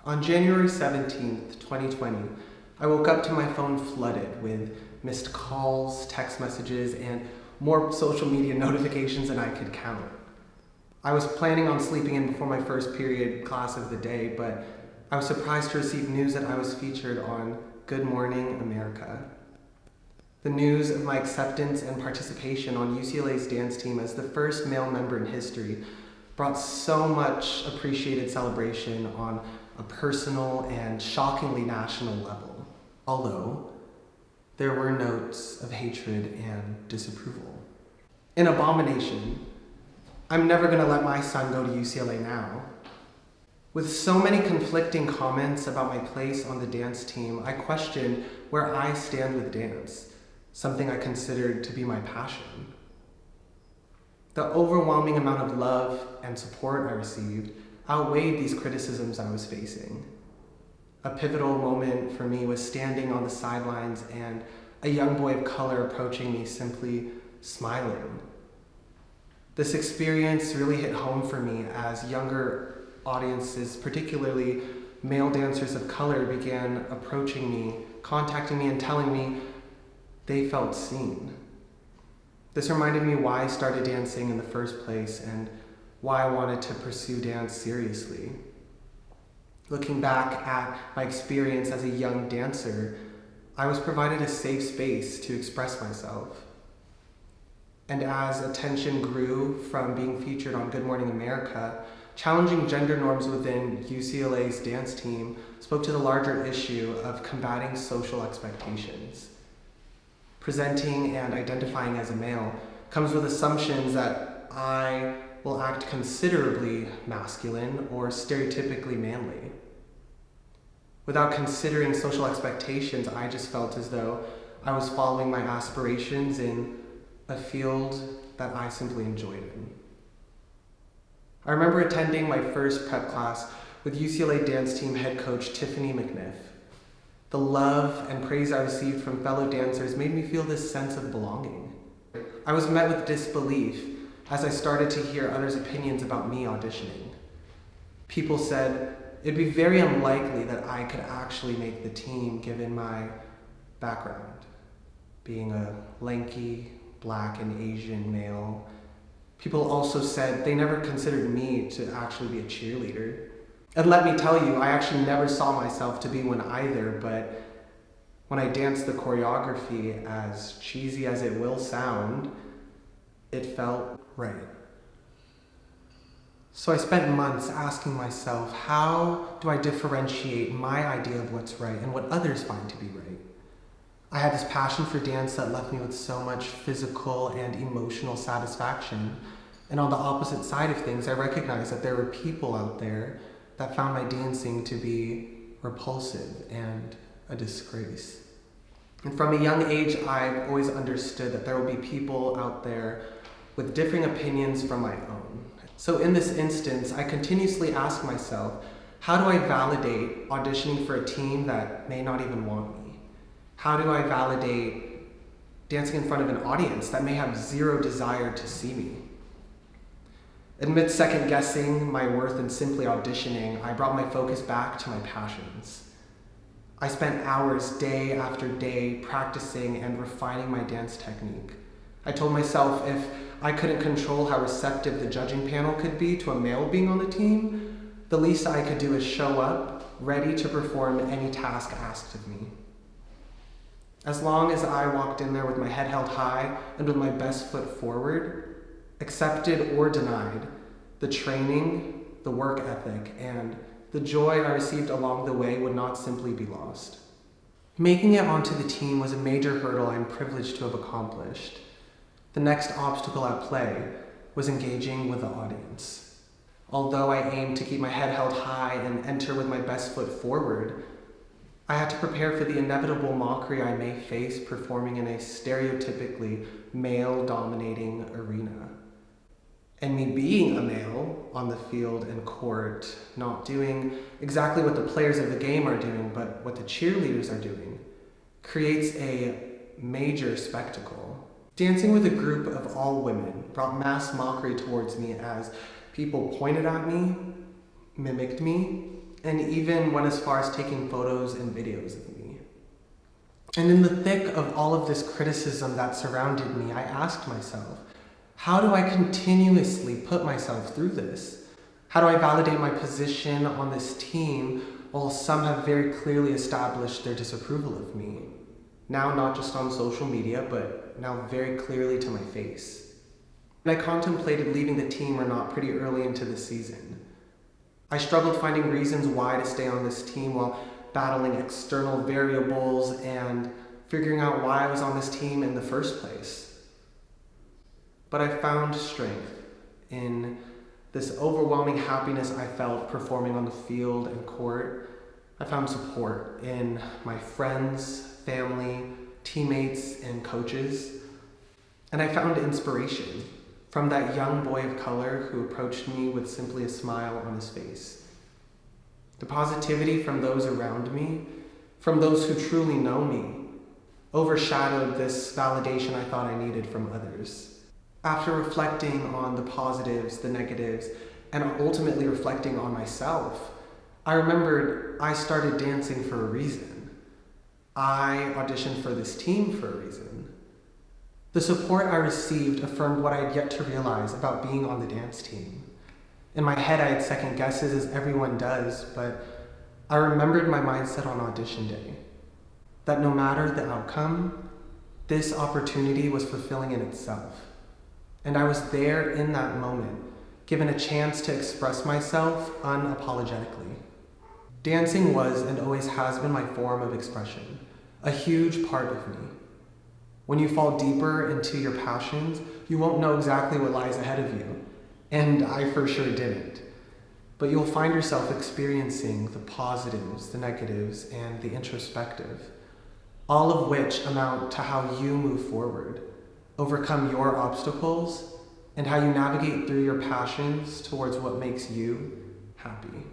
On January 17th, 2020, I woke up to my phone flooded with missed calls, text messages, and more social media notifications than I could count. I was planning on sleeping in before my first period class of the day, but I was surprised to receive news that I was featured on Good Morning America. The news of my acceptance and participation on UCLA's dance team as the first male member in history brought so much appreciated celebration on a personal and shockingly national level, although there were notes of hatred and disapproval. In abomination, I'm never going to let my son go to UCLA now. With so many conflicting comments about my place on the dance team, I questioned where I stand with dance, something I considered to be my passion. The overwhelming amount of love and support I received outweighed these criticisms I was facing. A pivotal moment for me was standing on the sidelines and a young boy of color approaching me simply smiling. This experience really hit home for me as younger audiences, particularly male dancers of color, began approaching me, contacting me, and telling me they felt seen. This reminded me why I started dancing in the first place and why I wanted to pursue dance seriously. Looking back at my experience as a young dancer, I was provided a safe space to express myself. And as attention grew from being featured on Good Morning America, challenging gender norms within UCLA's dance team spoke to the larger issue of combating social expectations. Presenting and identifying as a male comes with assumptions that I will act considerably masculine or stereotypically manly. Without considering social expectations, I just felt as though I was following my aspirations in a field that I simply enjoyed in. I remember attending my first prep class with UCLA dance team head coach Tiffany McNiff. The love and praise I received from fellow dancers made me feel this sense of belonging. I was met with disbelief as I started to hear others' opinions about me auditioning. People said it'd be very unlikely that I could actually make the team given my background, being a lanky, Black and Asian male. People also said they never considered me to actually be a cheerleader. And let me tell you, I actually never saw myself to be one either, but when I danced the choreography, as cheesy as it will sound, it felt right. So I spent months asking myself, how do I differentiate my idea of what's right and what others find to be right? I had this passion for dance that left me with so much physical and emotional satisfaction. And on the opposite side of things, I recognized that there were people out there that found my dancing to be repulsive and a disgrace. And from a young age, I've always understood that there will be people out there with differing opinions from my own. So in this instance, I continuously ask myself, how do I validate auditioning for a team that may not even want me? How do I validate dancing in front of an audience that may have zero desire to see me? Amidst second-guessing my worth and simply auditioning, I brought my focus back to my passions. I spent hours day after day practicing and refining my dance technique. I told myself if I couldn't control how receptive the judging panel could be to a male being on the team, the least I could do is show up, ready to perform any task asked of me. As long as I walked in there with my head held high and with my best foot forward, accepted or denied, the training, the work ethic, and the joy I received along the way would not simply be lost. Making it onto the team was a major hurdle I'm privileged to have accomplished. The next obstacle at play was engaging with the audience. Although I aimed to keep my head held high and enter with my best foot forward, I had to prepare for the inevitable mockery I may face performing in a stereotypically male-dominating arena. And me being a male on the field and court, not doing exactly what the players of the game are doing, but what the cheerleaders are doing, creates a major spectacle. Dancing with a group of all women brought mass mockery towards me as people pointed at me, mimicked me, and even went as far as taking photos and videos of me. And in the thick of all of this criticism that surrounded me, I asked myself, how do I continuously put myself through this? How do I validate my position on this team while some have very clearly established their disapproval of me? Now not just on social media, but now very clearly to my face. And I contemplated leaving the team or not pretty early into the season. I struggled finding reasons why to stay on this team while battling external variables and figuring out why I was on this team in the first place. But I found strength in this overwhelming happiness I felt performing on the field and court. I found support in my friends, family, teammates, and coaches. And I found inspiration from that young boy of color who approached me with simply a smile on his face. The positivity from those around me, from those who truly know me, overshadowed this validation I thought I needed from others. After reflecting on the positives, the negatives, and ultimately reflecting on myself, I remembered I started dancing for a reason. I auditioned for this team for a reason. The support I received affirmed what I had yet to realize about being on the dance team. In my head, I had second guesses, as everyone does, but I remembered my mindset on audition day. That no matter the outcome, this opportunity was fulfilling in itself. And I was there in that moment, given a chance to express myself unapologetically. Dancing was and always has been my form of expression, a huge part of me. When you fall deeper into your passions, you won't know exactly what lies ahead of you. And I for sure didn't. But you'll find yourself experiencing the positives, the negatives, and the introspective, all of which amount to how you move forward, overcome your obstacles, and how you navigate through your passions towards what makes you happy.